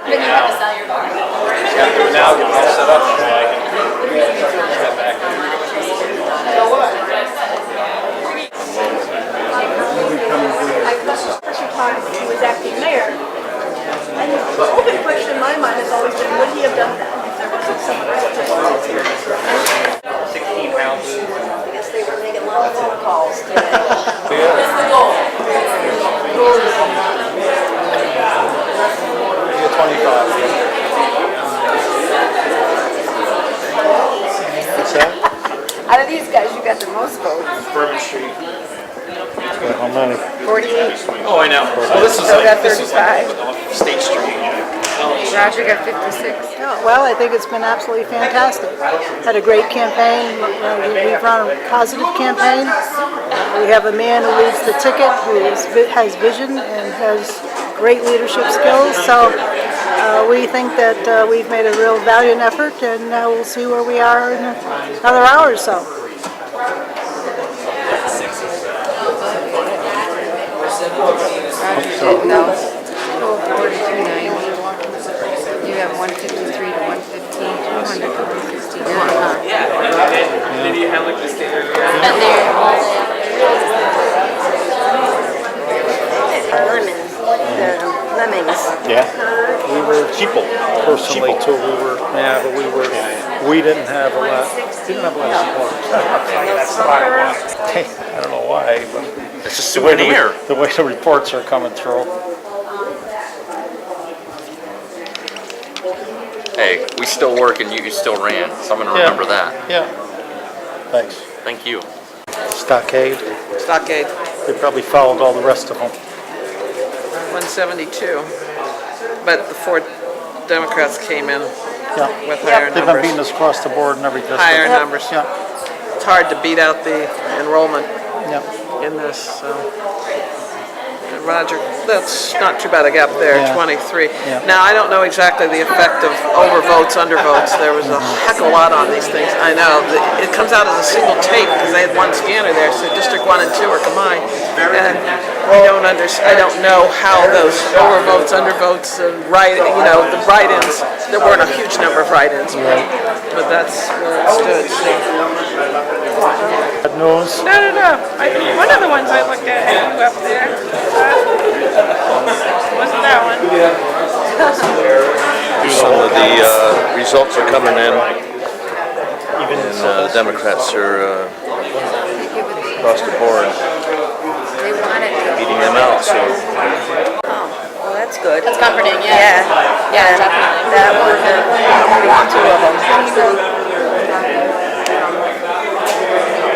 Then you have to sell your car. Got to do it now, get it all set up so I can step back. First time he was acting mayor. And the open question in my mind has always been, would he have done that if there wasn't some politics here? 16 houses. I guess they were making a lot of phone calls today. What's the goal? 25. What's that? Out of these guys, you got the most votes. Bourbon Street. How many? 48. Oh, I know. Well, this is Joe got like, this is 35. like State Street. Roger got 56. Well, I think it's been absolutely fantastic. Had a great campaign. We've run a positive campaign. We have a man who leads the ticket, who has vision and has great leadership skills. So we think that we've made a real valiant effort, and we'll see where we are in another hour or so. No. 4290. You have 153 to 115, 200 to 115. Yeah. Did you have like the state area? Lemmings. Yeah. We were people, personally too. We didn't have a lot. Didn't have a lot of support. That's the bottom line. Hey, I don't know why, but It's a souvenir. the way the reports are coming through. Hey, we still work and you still ran, so I'm going to remember that. Yeah. Thanks. Thank you. Stockade. Stockade, They probably followed all the rest of them. 172. But the 4 Democrats came in Yeah. with higher They've been numbers. beating us across the board in every district. Higher numbers. Yeah. It's hard to beat out the enrollment Yeah. in this. So. And Roger, that's not too bad a gap there, Yeah. 23. Yeah. Now, I don't know exactly the effect of overvotes, undervotes. There was a heck of a lot on these things. I know. It comes out as a single tape because they had one scanner there, so District 1 and 2 are combined. And I don't know how those overvotes, undervotes, and the write-ins, there weren't a huge number of write-ins, but that's where it stood. Bad news. No. One of the ones I looked at had you up there. Wasn't that one? Some of the results are coming in, and Democrats are across the board They wanted to. beating them out. So Well, that's good. That's comforting, yeah. Yeah, definitely. That was 2 of them.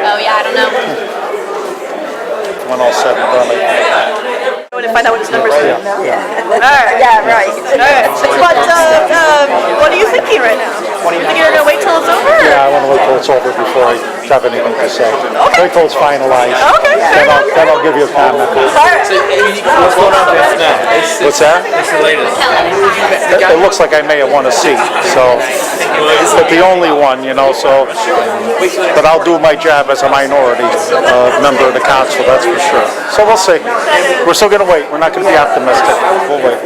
Oh, yeah, I don't know. When all said and done, I want to find out what his numbers are. yeah. All right. Yeah, right. But what are you thinking right now? You think you're going to wait till it's over? Yeah, I want to wait till it's over before I have anything to say. Wait till it's finalized. Okay, fair enough. Then I'll give you a comment. What's going on just now? What's that? What's the latest? It looks like I may have won a seat, so, but the only one, so, but I'll do my job as a minority member of the council, that's for sure. So we'll see. We're still going to wait. We're not going to be optimistic. We'll wait.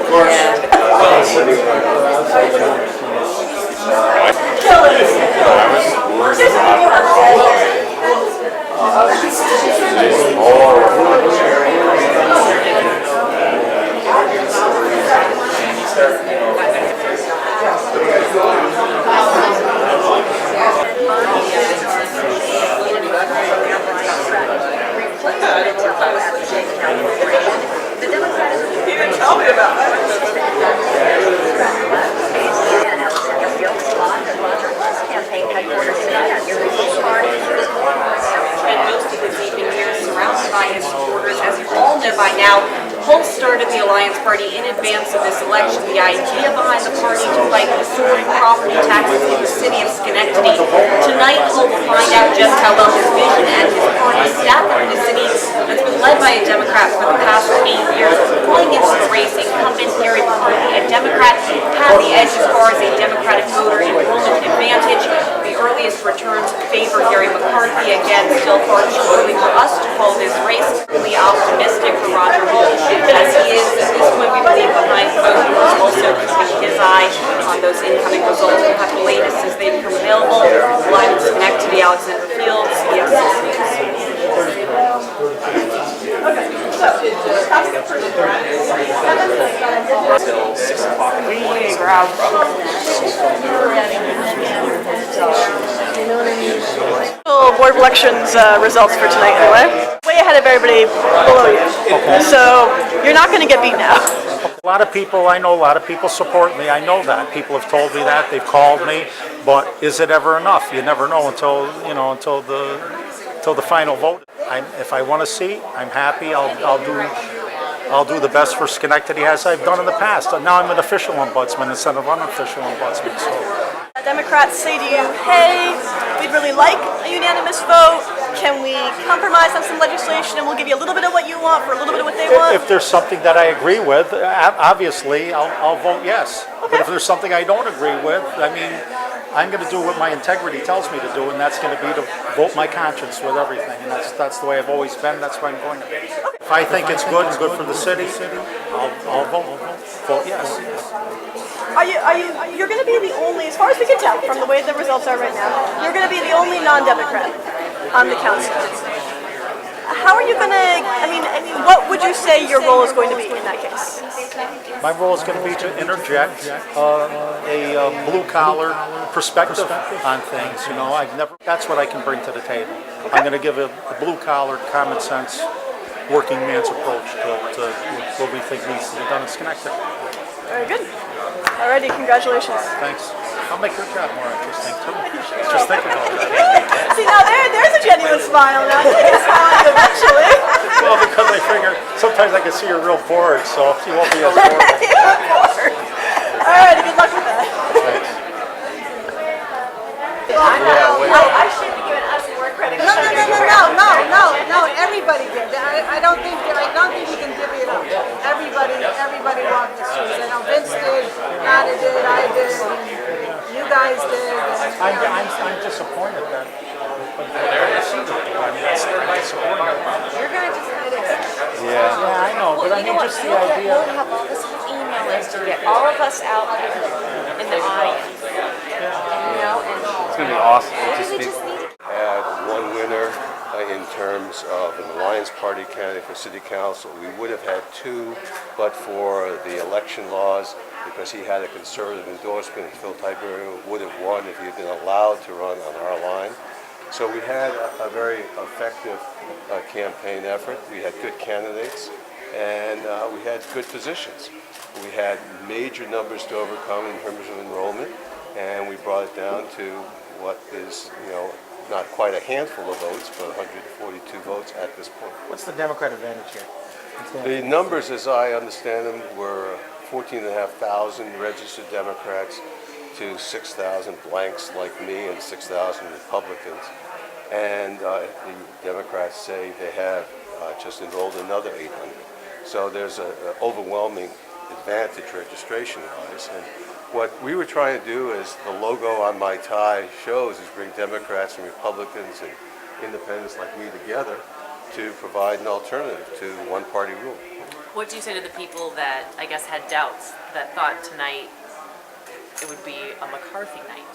He didn't tell me about that. Surrounded by his supporters. As you all know by now, Holt started the Alliance Party in advance of this election. The idea behind the party to fight historic property taxes in the city of Schenectady. Tonight, Holt will find out just how well his vision and his party stack up in the city that's been led by a Democrat for the past 8 years. Going into the race, incumbent Harry McCarthy, a Democrat, had the edge as far as a Democratic voter enrollment advantage. The earliest returns favor Harry McCarthy. Again, still far too early for us to call this race. Really optimistic for Roger Holt, as he is at this point, we believe, behind vote. Also, his Board of Elections results for tonight anyway. Way ahead of everybody below you. So you're not going to get beat now. A lot of people, I know a lot of people support me. I know that. People have told me that. They've called me. But is it ever enough? You never know until the final vote. If I want a seat, I'm happy. I'll do the best for Schenectady as I've done in the past. Now I'm an official ombudsman instead of unofficial ombudsman. So. Democrats say to you, hey, we'd really like a unanimous vote. Can we compromise on some legislation and we'll give you a little bit of what you want for a little bit of what they want? If there's something that I agree with, obviously I'll vote yes. Okay. But if there's something I don't agree with, I mean, I'm going to do what my integrity tells me to do, and that's going to be to vote my conscience with everything. And that's the way I've always been. That's why I'm going to be. If I think it's good and good for the city, I'll vote yes. You're going to be the only, as far as we can tell from the way the results are right now, you're going to be the only non-Democrat on the council. How are you going to, what would you say your role is going to be in that case? My role is going to be to interject a blue-collar perspective on things. That's what I can bring to the table. Okay. I'm going to give a blue-collar, common sense, working man's approach to what we think needs to be done in Schenectady. Very good. Alrighty, congratulations. Thanks. I'll make your job more interesting too. Just think about that. See, now there's a genuine smile now. You can smile eventually. Well, because I figure sometimes I can see you're real bored, so you won't be as bored. Alrighty, good luck with that. Thanks. I should be giving us more credit. No, everybody did. I don't think we can divvy it up. Everybody walked the streets. I know Vince did, Nana did, I did, you guys did. I'm disappointed that. You're going to just get it. Yeah, I know, but I mean, just the idea. We'll have all this email list to get all of us out there in the audience. It's going to be awesome. We Had one winner in terms of an Alliance Party candidate for City Council. We would have had two, but for the election laws, because he had a conservative endorsement, and Phil Tiberian would have won if he had been allowed to run on our line. So we had a very effective campaign effort. We had good candidates, and we had good positions. We had major numbers to overcome in terms of enrollment, and we brought it down to what is, not quite a handful of votes, but 142 votes at this point. What's the Democrat advantage here? The numbers, as I understand them, were 14,500 registered Democrats to 6,000 blanks like me and 6,000 Republicans. And the Democrats say they have just enrolled another 800. So there's an overwhelming advantage registration-wise. And what we were trying to do, as the logo on my tie shows, is bring Democrats and Republicans and independents like me together to provide an alternative to one-party rule. What do you say to the people that, I guess, had doubts, that thought tonight it would be a McCarthy night?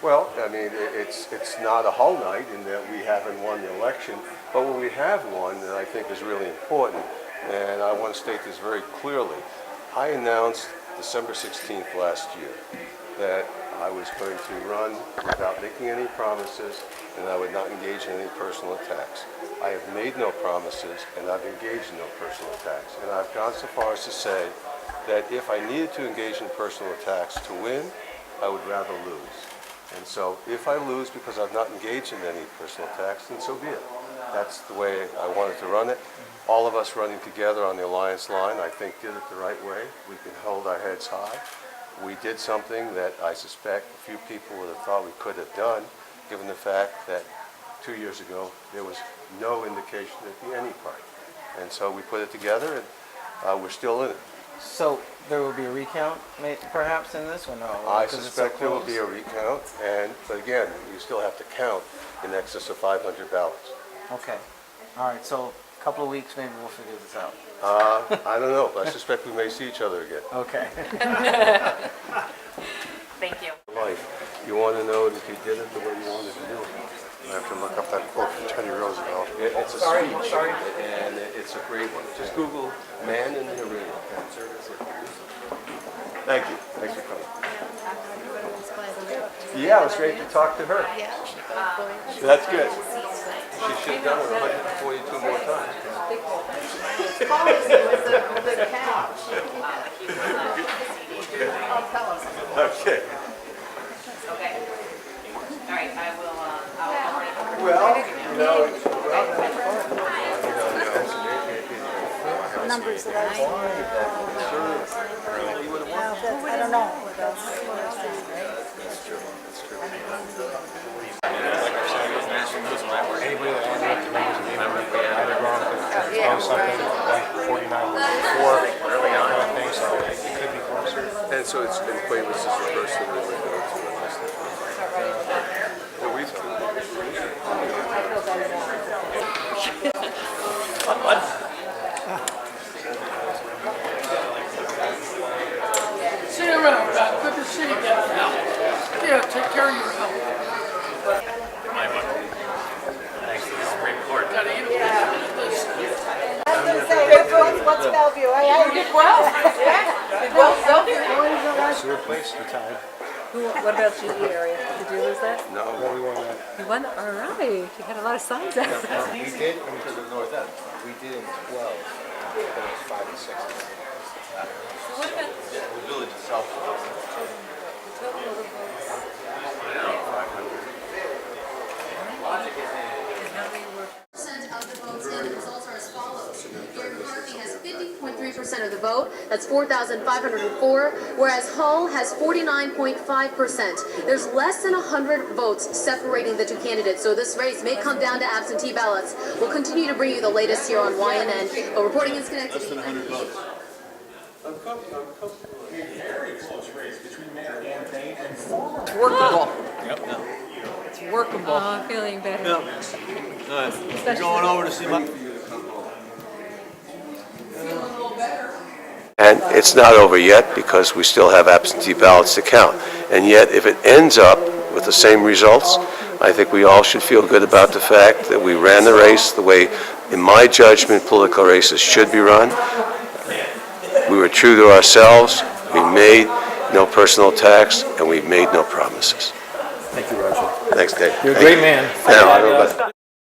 Well, I mean, it's not a whole night in that we haven't won the election, but what we have won that I think is really important, and I want to state this very clearly. I announced December 16th last year that I was going to run without making any promises, and I would not engage in any personal attacks. I have made no promises, and I've engaged in no personal attacks. And I've gone so far as to say that if I needed to engage in personal attacks to win, I would rather lose. And so if I lose because I've not engaged in any personal attacks, then so be it. That's the way I wanted to run it. All of us running together on the alliance line, I think, did it the right way. We can hold our heads high. We did something that I suspect a few people would have thought we could have done, given the fact that 2 years ago there was no indication there'd be any party. And so we put it together, and we're still in it. So there will be a recount, perhaps, in this one? No, I suspect there will be a recount, but again, you still have to count in excess of 500 ballots. Okay. All right, so a couple of weeks, maybe we'll figure this out. I don't know, but I suspect we may see each other again. Okay. Thank you. Life, you want to know that you did it the way you wanted to do it. I have to look up that quote from Teddy Roosevelt. It's a speech, and it's a great one. Just Google "Man in the Arena." Thank you. Thanks for coming. Yeah, it was great to talk to her. That's good. She should have done it 142 more times. Okay. Okay. All right, I will, Well, you know, Numbers that I've seen. I don't know. Anybody that wanted to recommend us, either wrong, could something like 49 before, kind of thing, so it could be closer. and so it's been Quay was just the first that we were going to See you around, Rob. Good to see you again. Yeah, take care of your health. Thanks to the Supreme Court. Gotta eat this. I was going to say, what's Bellevue? I did well. Sewer place, the tide. What about GE area? Did you lose that? No, We won that. You won? All right. You had a lot of signs out there. We did, because of North End, we did in 12, but it's 5 and 6. the village itself. Of the votes in, the results are as follows. Gary McCarthy has 50.3% of the vote, that's 4,504, whereas Hull has 49.5%. There's less than 100 votes separating the two candidates, so this race may come down to absentee ballots. We'll continue to bring you the latest here on YNN, but reporting in Schenectady. Less than 100 votes. It's workable. It's workable. Oh, I'm feeling better. Going over to see my... And it's not over yet because we still have absentee ballots to count. And yet, if it ends up with the same results, I think we all should feel good about the fact that we ran the race the way, in my judgment, political races should be run. We were true to ourselves. We made no personal attacks, and we made no promises. Thank you, Roger. Thanks, Dave. You're a great man. Now, I don't know about